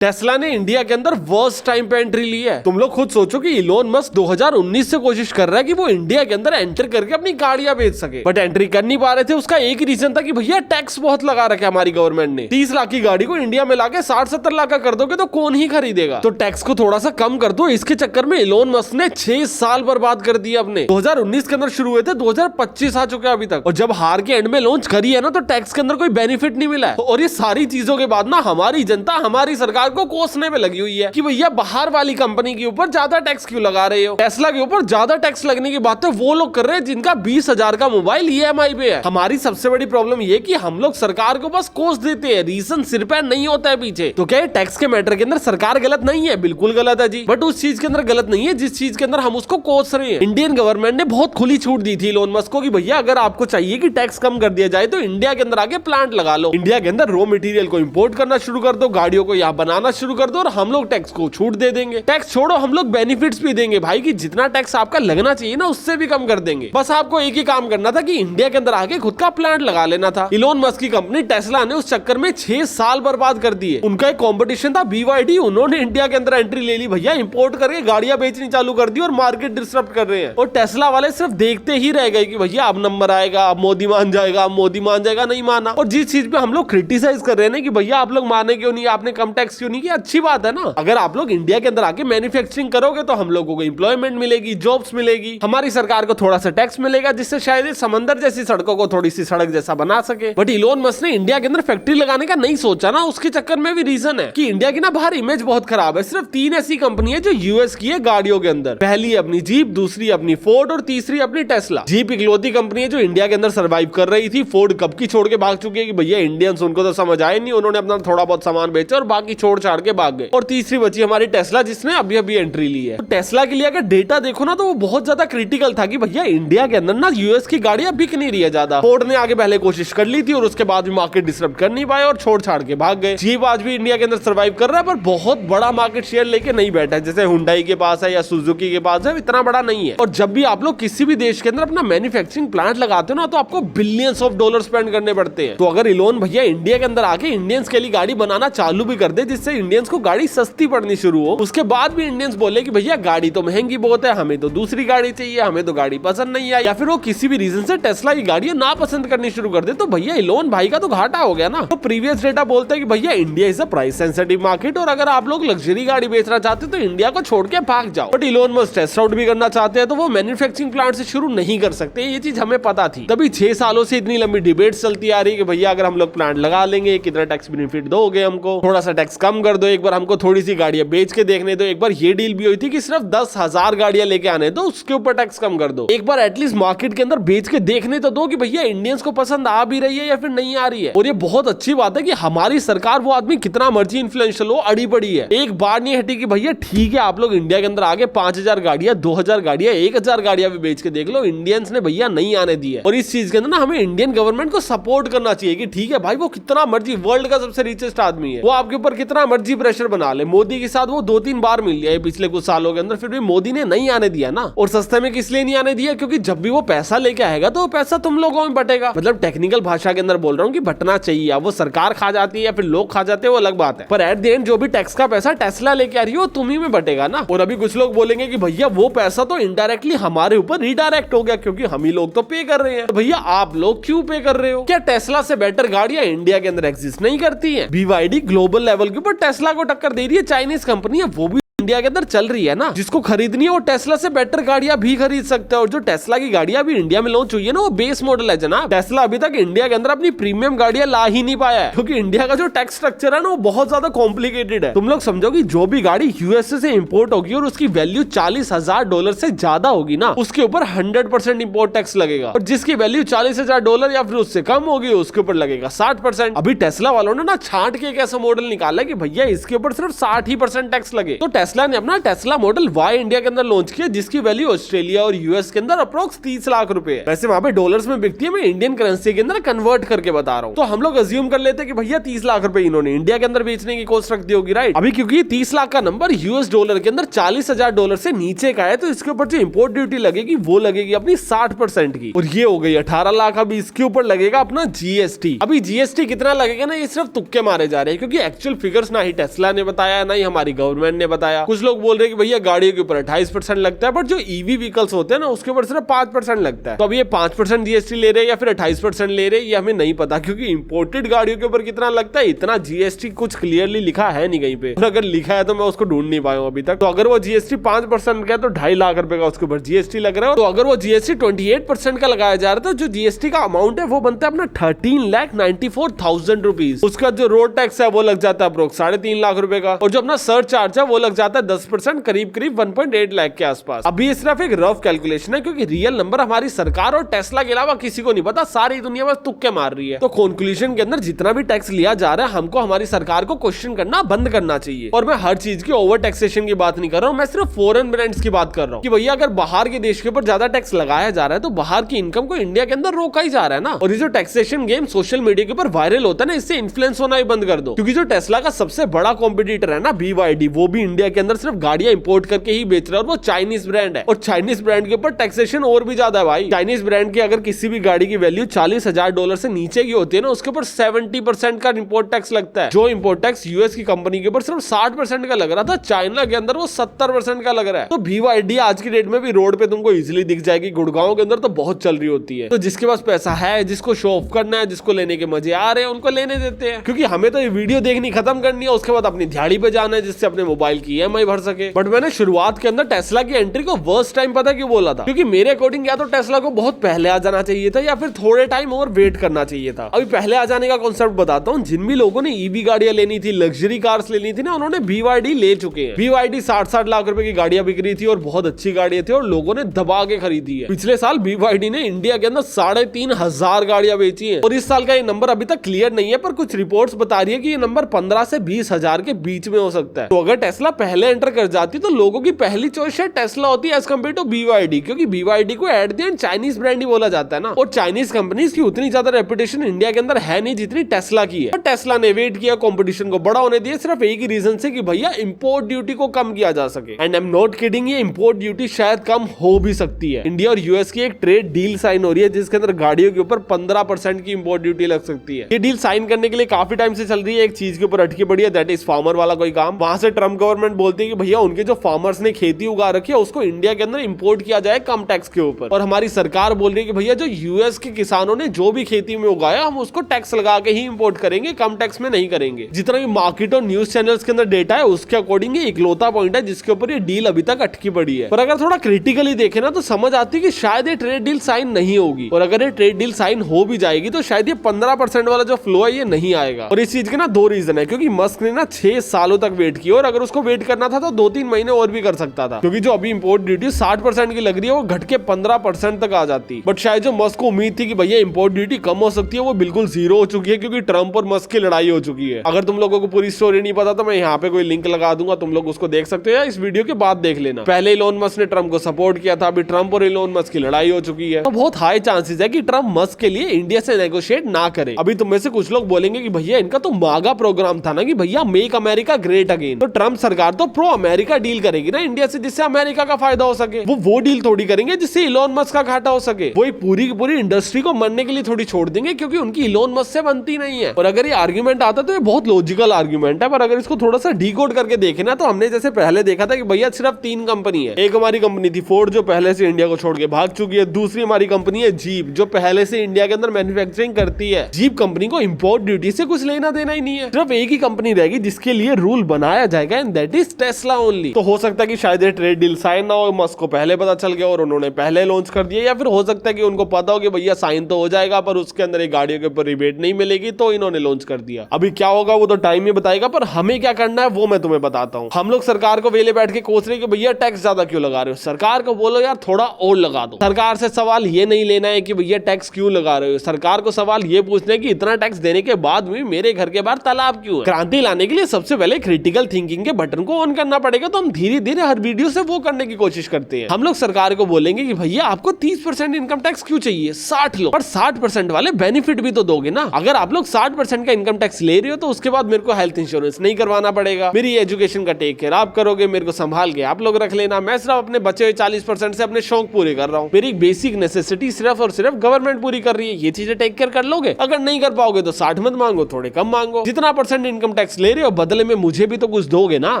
Tesla ने India के अंदर वर्स्ट टाइम पे एंट्री ली है। तुम लोग खुद सोचो कि इलोन मस्क 2019 से कोशिश कर रहा है कि वो इंडिया के अंदर एंटर करके अपनी गाड़ियां बेच सके, बट एंट्री कर नहीं पा रहे थे। उसका एक ही रीजन था कि भैया टैक्स बहुत लगा रखा है हमारी गवर्नमेंट ने। 30 लाख की गाड़ी को इंडिया में लाके 60-70 लाख का कर दोगे तो कौन ही खरीदेगा। तो टैक्स को थोड़ा सा कम कर दो। इसके चक्कर में इलोन मस्क ने 6 साल बर्बाद कर दिए अपने। 2019 के अंदर शुरू हुए थे, 2025 आ चुके अभी तक। और जब हार के एंड में लॉन्च करी है ना, तो टैक्स के अंदर कोई बेनिफिट नहीं मिला है। और ये सारी चीजों के बाद ना हमारी जनता हमारी सरकार को कोसने पे लगी हुई है कि भैया बाहर वाली कंपनी के ऊपर ज्यादा टैक्स क्यों लगा रहे हो। टेस्ला के ऊपर ज्यादा टैक्स लगने की बात तो वो लोग कर रहे हैं जिनका 20,000 का मोबाइल EMI पे है। हमारी सबसे बड़ी प्रॉब्लम ये कि हम लोग सरकार को बस कोस देते हैं, रीजन सिर पे नहीं होता है पीछे। तो क्या टैक्स के मैटर के अंदर सरकार गलत नहीं है? बिल्कुल गलत है जी, बट उस चीज के अंदर गलत नहीं है जिस चीज के अंदर हम उसको कोस रहे हैं। इंडियन गवर्नमेंट ने बहुत खुली छूट दी थी इलोन मस्क को कि भैया अगर आपको चाहिए कि टैक्स कम कर दिया जाए तो इंडिया के अंदर आके प्लांट लगा लो, इंडिया के अंदर रॉ मटेरियल को इंपोर्ट करना शुरू कर दो, गाड़ियों को यहाँ बनाना शुरू कर दो और हम लोग टैक्स को छूट दे देंगे। टैक्स छोड़ो, हम लोग बेनिफिट्स भी देंगे भाई कि जितना टैक्स आपका लगना चाहिए ना उससे भी कम कर देंगे। बस आपको एक ही काम करना था कि इंडिया के अंदर आके खुद का प्लांट लगा लेना था। इलोन मस्क की कंपनी टेस्ला ने उस चक्कर में 6 साल बर्बाद कर दिए। उनका एक कंपटीशन था BYD, उन्होंने इंडिया के अंदर एंट्री ले ली भैया, इंपोर्ट करके गाड़ियां बेचनी चालू कर दी और मार्केट डिसरप्ट कर रहे हैं। और टेस्ला वाले सिर्फ देखते ही रह गए कि भैया अब नंबर आएगा, अब मोदी मान जाएगा, अब मोदी मान जाएगा। नहीं माना। और जिस चीज पे हम लोग क्रिटिसाइज कर रहे हैं ना कि भैया आप लोग माने क्यों नहीं, आपने कम टैक्स क्यों नहीं किया, अच्छी बात है ना। अगर आप लोग इंडिया के अंदर आके मैन्युफैक्चरिंग करोगे तो हम लोगों को एम्प्लॉयमेंट मिलेगी, जॉब्स मिलेगी, हमारी सरकार को थोड़ा सा टैक्स मिलेगा जिससे शायद समंदर जैसी सड़कों को थोड़ी सी सड़क जैसा बना सके। बट इलोन मस्क ने इंडिया के अंदर फैक्ट्री लगाने का नहीं सोचा ना, उसके चक्कर में भी रीजन है कि इंडिया की ना बाहर इमेज बहुत खराब है। सिर्फ 3 ऐसी कंपनी है जो यूएस की है गाड़ियों के अंदर। पहली अपनी जीप, दूसरी अपनी फोर्ड और तीसरी अपनी टेस्ला। जीप इकलौती कंपनी है जो इंडिया के अंदर सर्वाइव कर रही थी। फोर्ड कब की छोड़ के भाग चुकी है कि भैया इंडियंस उनको तो समझ आए नहीं, उन्होंने अपना थोड़ा बहुत सामान बेचा और बाकी छोड़ छाड़ के भाग गए। और तीसरी बची हमारी टेस्ला जिसने अभी अभी एंट्री ली है। तो टेस्ला के लिए अगर डेटा देखो ना तो वो बहुत ज्यादा क्रिटिकल था कि भैया इंडिया के अंदर ना यूएस की गाड़ियां बिक नहीं रही है ज्यादा। फोर्ड ने आगे पहले कोशिश कर ली थी और उसके बाद भी मार्केट डिसरप्ट कर नहीं पाए और छोड़ छाड़ के भाग गए। जीप आज भी इंडिया के अंदर सर्वाइव कर रहा है पर बहुत बड़ा मार्केट शेयर लेके नहीं बैठा है, जैसे हुंडई के पास है या सुजुकी के पास है, इतना बड़ा नहीं है। और जब भी आप लोग किसी भी देश के अंदर अपना मैन्युफैक्चरिंग प्लांट लगाते हो ना तो आपको बिलियंस ऑफ डॉलर स्पेंड करने पड़ते हैं। तो अगर इलोन भैया इंडिया के अंदर आके इंडियंस के लिए गाड़ी बनाना चालू भी कर दे जिससे इंडियंस को गाड़ी सस्ती पड़नी शुरू हो, उसके बाद भी इंडियंस बोले कि भैया गाड़ी तो महंगी बहुत है, हमें तो दूसरी गाड़ी चाहिए, हमें तो गाड़ी पसंद नहीं आई, या फिर वो किसी भी रीजन से टेस्ला की गाड़ियां ना पसंद करनी शुरू कर दे, तो भैया इलोन भाई का तो घाटा हो गया ना। तो प्रीवियस डेटा बोलते हैं कि भैया India is a price sensitive market और अगर आप लोग लग्जरी गाड़ी बेचना चाहते हो तो इंडिया को छोड़ के भाग जाओ। But Elon Musk test out भी करना चाहते हैं तो वो मैन्युफैक्चरिंग प्लांट से शुरू नहीं कर सकते, ये चीज हमें पता थी। तभी 6 सालों से इतनी लंबी डिबेट चलती आ रही है कि भैया अगर हम लोग प्लांट लगा लेंगे कितना टैक्स बेनिफिट दोगे, हमको थोड़ा सा टैक्स कम कर दो, एक बार हमको थोड़ी सी गाड़ियां बेच के देखने दो। एक बार ये डील भी हुई थी कि सिर्फ 10,000 गाड़ियां लेके आने दो, उसके ऊपर टैक्स कम कर दो। एक बार एटलीस्ट मार्केट के अंदर बेच के देखने तो दो कि भैया इंडियंस को पसंद आ भी रही है या फिर नहीं आ रही है। और ये बहुत अच्छी बात है कि हमारी सरकार वो आदमी कितना मर्जी इन्फ्लुएंशियल हो अड़ी पड़ी है, एक बार नहीं हटी कि भैया ठीक है आप लोग इंडिया के अंदर आगे 5,000 गाड़ियां, 2,000 गाड़ियां, 1,000 गाड़ियां भी बेच के देख लो, इंडियंस ने भैया नहीं आने दी है। और इस चीज के अंदर ना हमें इंडियन गवर्नमेंट को सपोर्ट करना चाहिए कि ठीक है भाई वो कितना मर्जी वर्ल्ड का सबसे रिचेस्ट आदमी है, वो आपके ऊपर कितना मर्जी प्रेशर बना ले। मोदी के साथ वो 2-3 बार मिल लिया है पिछले कुछ सालों के अंदर, फिर भी मोदी ने नहीं आने दिया ना। और सस्ते में किस लिए नहीं आने दिया? क्योंकि जब भी वो पैसा लेके आएगा तो वो पैसा तुम लोगों में बटेगा। मतलब टेक्निकल भाषा के अंदर बोल रहा हूँ कि बटना चाहिए, अब वो सरकार खा जाती है या फिर लोग खा जाते हैं वो अलग बात है, पर एट द एंड जो भी टैक्स का पैसा टेस्ला लेके आ रही है वो तुम ही में बटेगा ना। और अभी कुछ लोग बोलेंगे कि भैया वो पैसा तो इनडायरेक्टली हमारे ऊपर रिडायरेक्ट हो गया क्योंकि हम ही लोग तो पे कर रहे हैं। तो भैया आप लोग क्यों पे कर रहे हो? क्या टेस्ला से बेटर गाड़ियां इंडिया के अंदर एग्जिस्ट नहीं करती हैं? BYD ग्लोबल लेवल के ऊपर टेस्ला को टक्कर दे रही है, चाइनीज कंपनी है, वो भी इंडिया के अंदर चल रही है ना। जिसको खरीदनी है वो टेस्ला से बेटर गाड़ियां भी खरीद सकता है। और जो टेस्ला की गाड़ियां भी इंडिया में लॉन्च हुई है ना वो बेस मॉडल है जनाब। टेस्ला अभी तक इंडिया के अंदर अपनी प्रीमियम गाड़ियां ला ही नहीं पाया है क्योंकि इंडिया का जो टैक्स स्ट्रक्चर है ना वो बहुत ज्यादा कॉम्प्लिकेटेड है। तुम लोग समझो कि जो भी गाड़ी यूएसए से इंपोर्ट होगी और उसकी वैल्यू $40,000 से ज्यादा होगी ना उसके ऊपर 100% इंपोर्ट टैक्स लगेगा, और जिसकी वैल्यू $40,000 या फिर उससे कम होगी उसके ऊपर लगेगा 60%। अभी टेस्ला वालों ने ना छांट के एक ऐसा मॉडल निकाला कि भैया इसके ऊपर सिर्फ 60% टैक्स लगे। तो टेस्ला ने अपना टेस्ला मॉडल Y इंडिया के अंदर लॉन्च किया, जिसकी वैल्यू ऑस्ट्रेलिया और यूएस के अंदर अप्रोक्स 30 लाख रुपए है। वैसे वहाँ पे डॉलर्स में बिकती है, मैं इंडियन करेंसी के अंदर कन्वर्ट करके बता रहा हूँ। तो हम लोग अज्यूम कर लेते हैं कि भैया 30 लाख रुपए इन्होंने इंडिया के अंदर बेचने की कॉस्ट रख दी होगी, राइट। अभी क्योंकि 30 लाख का नंबर यूएस डॉलर के अंदर $40,000 से नीचे का है, तो इसके ऊपर जो इंपोर्ट ड्यूटी लगेगी वो लगेगी अपनी 60% की, और ये हो गई 18 लाख। अभी इसके ऊपर लगेगा अपना जीएसटी। अभी जीएसटी कितना लगेगा ना, ये सिर्फ तुक्के मारे जा रहे हैं, क्योंकि एक्चुअल फिगर्स ना ही टेस्ला ने बताया ना ही हमारी गवर्नमेंट ने बताया। कुछ लोग बोल रहे हैं कि भैया गाड़ियों के ऊपर 28% लगता है, बट जो ईवी व्हीकल्स होते हैं ना उसके ऊपर सिर्फ 5% लगता है। तो अब ये 5% जीएसटी ले रहे हैं या फिर 28% ले रहे हैं, ये हमें नहीं पता, क्योंकि इंपोर्टेड गाड़ियों के ऊपर कितना लगता है इतना जीएसटी कुछ क्लियरली लिखा है नहीं कहीं पे, और अगर लिखा है तो मैं उसको ढूंढ नहीं पाया हूं अभी तक। तो अगर वो जीएसटी 5% का है तो 2.5 लाख रुपए का उसके ऊपर जीएसटी लग रहा है। तो अगर वो जीएसटी 28% का लगाया जा रहा है, तो जो जीएसटी का अमाउंट है वो बनता है अपना 13,94,000 रुपीज। उसका जो रोड टैक्स है वो लग जाता है अप्रोक्स 3.5 लाख रुपए का, और जो अपना सर्च चार्ज है वो लग जाता है 10%, करीब 1.8 लाख के आसपास। अभी ये सिर्फ एक रफ कैलकुलेशन है, क्योंकि रियल नंबर हमारी सरकार और टेस्ला के अलावा किसी को नहीं पता, सारी दुनिया बस तुक्के मार रही है। तो कंक्लूजन के अंदर जितना भी टैक्स लिया जा रहा है, हमको हमारी सरकार को क्वेश्चन करना बंद करना चाहिए। और मैं हर चीज की ओवर टैक्सेशन की बात नहीं कर रहा हूँ, मैं सिर्फ फॉरेन ब्रांड्स की बात कर रहा हूँ कि भैया अगर बाहर के देश के ऊपर ज्यादा टैक्स लगाया जा रहा है तो बाहर की इनकम को इंडिया के अंदर रोका ही जा रहा है ना। और ये जो टैक्सेशन गेम सोशल मीडिया के ऊपर वायरल होता है ना, इससे इन्फ्लुएंस होना ही बंद कर दो, क्योंकि जो टेस्ला का सबसे बड़ा कॉम्पिटिटर है ना BYD, वो भी इंडिया के अंदर सिर्फ गाड़ियां इंपोर्ट करके ही बेच रहा है, और वो चाइनीज ब्रांड है। और चाइनीज ब्रांड के ऊपर टैक्सेशन और भी ज्यादा है भाई। चाइनीज ब्रांड की अगर किसी भी गाड़ी की वैल्यू $40,000 से नीचे की होती है ना, उसके ऊपर 70% का इंपोर्ट टैक्स लगता है। जो इंपोर्ट टैक्स यूएस की कंपनी के ऊपर सिर्फ 60% का लग रहा था, चाइना के अंदर वो 70% का लग रहा है। तो BYD आज की डेट में भी रोड पे तुमको इजिली दिख जाएगी, गुड़गांव के अंदर तो बहुत चल रही होती है। तो जिसके पास पैसा है, जिसको शो ऑफ करना है, जिसको लेने के मजे आ रहे हैं, उनको लेने देते हैं, क्योंकि हमें तो ये वीडियो देखनी खत्म करनी है, उसके बाद अपनी दिहाड़ी पे जाना है, जिससे अपने मोबाइल की EMI भर सके। बट मैंने शुरुआत के अंदर टेस्ला की एंट्री को वर्स्ट टाइम पता क्यों बोला था, क्योंकि मेरे अकॉर्डिंग या तो टेस्ला को बहुत पहले आ जाना चाहिए था या फिर थोड़े टाइम और वेट करना चाहिए था। अभी पहले आ जाने का कॉन्सेप्ट बताता हूँ। जिन भी लोगों ने ईवी गाड़ियां लेनी थी, लग्जरी कार्स लेनी थी ना, उन्होंने BYD ले चुके हैं। BYD 60-60 लाख रुपए की गाड़ियां बिक रही थी और बहुत अच्छी गाड़ियां थी और लोगों ने दबा के खरीदी है। पिछले साल BYD ने इंडिया के अंदर 3,500 गाड़ियां बेची हैं, और इस साल का ये नंबर अभी तक क्लियर नहीं है, पर कुछ रिपोर्ट्स बता रही है कि ये नंबर 15 से 20,000 के बीच में हो सकता है। तो अगर टेस्ला पहले एंटर कर जाती तो लोगों की पहली चॉइस शायद टेस्ला होती है एज कम्पेयर टू BYD, क्योंकि BYD को at the end Chinese brand ही बोला जाता है ना, और चाइनीज कंपनीज की उतनी ज्यादा रेपुटेशन इंडिया के अंदर है नहीं जितनी टेस्ला की है। टेस्ला ने वेट किया, कंपटीशन को बड़ा होने दिया, सिर्फ एक ही रीजन से कि भैया इंपोर्ट ड्यूटी को कम किया जा सके। And I am not kidding, ये इंपोर्ट ड्यूटी शायद कम हो भी सकती है। इंडिया और यूएस की एक ट्रेड डील साइन हो रही है, जिसके अंदर गाड़ियों के ऊपर 15% की इंपोर्ट ड्यूटी लग सकती है। ये डील साइन करने के लिए काफी टाइम से चल रही है, एक चीज के ऊपर अटकी पड़ी है, दैट इज फार्मर वाला कोई काम। वहां से ट्रम्प गवर्नमेंट बोलती है कि भैया उनके जो फार्मर्स ने खेती उगा रखी है उसको इंडिया के अंदर इंपोर्ट किया जाए कम टैक्स के ऊपर। और हमारी सरकार बोल रही है कि भैया जो यूएस के किसानों ने जो भी खेती में उगाया हम उसको टैक्स लगा के ही इंपोर्ट करेंगे, कम टैक्स में नहीं करेंगे। जितना भी मार्केट और न्यूज चैनल्स के अंदर डेटा है उसके अकॉर्डिंग ये इकलौता पॉइंट है जिसके ऊपर ये डील अभी तक अटकी पड़ी है। पर अगर थोड़ा क्रिटिकली देखे ना तो समझ आती है कि शायद ये ट्रेड डील साइन नहीं होगी, और अगर ये ट्रेड डील साइन हो भी जाएगी तो शायद ये 15% वाला जो फ्लो है ये नहीं आएगा। और इस चीज के ना 2 रीजन है, क्योंकि मस्क ने ना 6 सालों तक वेट किया, और अगर उसको वेट करना था तो 2-3 महीने और भी कर सकता था, क्योंकि जो अभी इंपोर्ट ड्यूटी 60% की लग रही है वो घट के 15% तक आ जाती। बट शायद जो मस्क को उम्मीद थी कि भैया इंपोर्ट ड्यूटी कम हो सकती है, वो बिल्कुल 0 हो चुकी है, क्योंकि ट्रम्प और मस्क की लड़ाई हो चुकी है। अगर तुम लोगों को पूरी स्टोरी नहीं पता तो मैं यहाँ पे कोई लिंक लगा दूंगा, तुम लोग उसको देख सकते हो या इस वीडियो के बाद देख लेना। पहले इलोन मस्क ने ट्रम्प को सपोर्ट किया था, अभी ट्रम्प और इलोन मस्क की लड़ाई हो चुकी है, तो बहुत हाई चांसेस है कि ट्रम्प मस्क के लिए इंडिया से नेगोशिएट ना करे। अभी तुम में से कुछ लोग बोलेंगे कि भैया इनका तो मागा प्रोग्राम था ना कि भैया मेक अमेरिका ग्रेट अगेन, तो ट्रम्प सरकार तो प्रो अमेरिका डील करेगी ना इंडिया से, जिससे अमेरिका का फायदा हो सके। वो डील थोड़ी करेंगे जिससे इलोन मस्क का घाटा हो सके। वो पूरी की पूरी इंडस्ट्री को मरने के लिए थोड़ी छोड़ देंगे, क्योंकि उनकी इलोन मस्क से बनती नहीं है। और अगर ये आर्ग्यूमेंट आता तो ये बहुत लॉजिकल आर्ग्यूमेंट है, पर अगर इसको थोड़ा सा डीकोड करके देखे ना तो हमने जैसे पहले देखा था कि भैया सिर्फ 3 कंपनी है। एक हमारी कंपनी थी फोर्ड जो पहले से इंडिया को छोड़ के भाग चुकी है, दूसरी हमारी कंपनी है जीप जो पहले से इंडिया के अंदर मैन्युफैक्चरिंग करती है। जीप कंपनी को इंपोर्ट ड्यूटी से कुछ लेना देना ही नहीं है, सिर्फ एक ही कंपनी रहेगी जिसके लिए रूल बनाया जाएगा, and that is Tesla only. तो हो सकता है कि शायद ये ट्रेड डील साइन ना हो, मस्क को पहले पता चल गया और उन्होंने पहले लॉन्च कर दिया, या फिर हो सकता है कि उनको पता हो कि भैया साइन तो हो जाएगा पर उसके अंदर एक गाड़ियों के ऊपर रिबेट नहीं मिलेगी, तो इन्होंने लॉन्च कर दिया। अभी क्या होगा वो तो टाइम ही बताएगा, पर हमें क्या करना है वो मैं तुम्हें बताता हूँ। हम लोग सरकार को वेले बैठ के कोस रहे कि भैया टैक्स ज्यादा क्यों लगा रहे हो, सरकार को बोलो यार थोड़ा और लगा दो। सरकार से सवाल ये नहीं लेना है कि भैया टैक्स क्यों लगा रहे हो, सरकार को सवाल ये पूछना है कि इतना टैक्स देने के बाद भी मेरे घर के बाहर तालाब क्यों है। क्रांति लाने के लिए सबसे पहले क्रिटिकल थिंकिंग के बटन को ऑन करना पड़ेगा। तो हम धीरे धीरे हर वीडियो से वो करने की कोशिश करते हैं। हम लोग सरकार को बोलेंगे कि भैया आपको 30% इनकम टैक्स क्यों चाहिए, 60 लो, पर 60% वाले बेनिफिट भी तो दोगे ना। अगर आप लोग 60% का इनकम टैक्स ले रहे हो तो उसके बाद मेरे को हेल्थ इंश्योरेंस नहीं करवाना पड़ेगा, मेरी एजुकेशन का टेक केयर आप करोगे, मेरे को संभाल के आप लोग रख लेना, मैं सिर्फ अपने बचे हुए 40% से अपने शौक पूरे कर रहा हूँ, मेरी बेसिक नेसेसिटी सिर्फ और सिर्फ गवर्नमेंट पूरी कर रही है, ये चीजें टेक केयर कर लोगे। अगर नहीं कर पाओगे तो 60 मत मांगो, थोड़े कम मांगो, जितना % इनकम टैक्स ले रहे हो बदले में मुझे भी तो कुछ दोगे ना।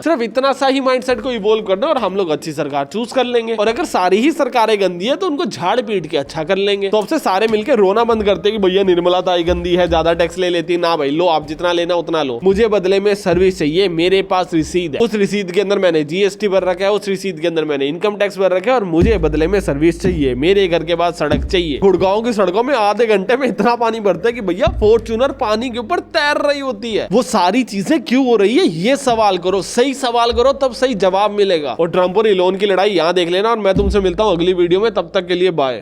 सिर्फ इतना सा ही माइंडसेट को इवॉल्व करना और हम लोग अच्छी सरकार चूज कर लेंगे। और अगर सारी ही सरकारें गंदी है तो उनको झाड़ पीट के अच्छा कर लेंगे। तो अब से सारे मिलकर रोना बंद करते कि भैया निर्मला ताई गंदी है, ज्यादा टैक्स ले लेती है। ना भाई, लो आप जितना लेना उतना लो, मुझे बदले में सर्विस चाहिए, मेरे पास रिसीद है, उस रिसीद के अंदर मैंने जीएसटी भर रखा है, उस रिसीद के अंदर मैंने इनकम टैक्स भर रखा है और मुझे बदले में सर्विस चाहिए, मेरे घर के बाद सड़क चाहिए। गुड़गांव की सड़कों में आधे घंटे में इतना पानी भरता है कि भैया फॉर्च्यूनर पानी के ऊपर तैर रही होती है। वो सारी चीजें क्यों हो रही है, ये सवाल करो, सही सवाल करो, तब सही जवाब मिलेगा। और ट्रंप और इलोन की लड़ाई यहाँ देख लेना। और मैं तुमसे मिलता हूँ अगली वीडियो में, तब तक के लिए बाय।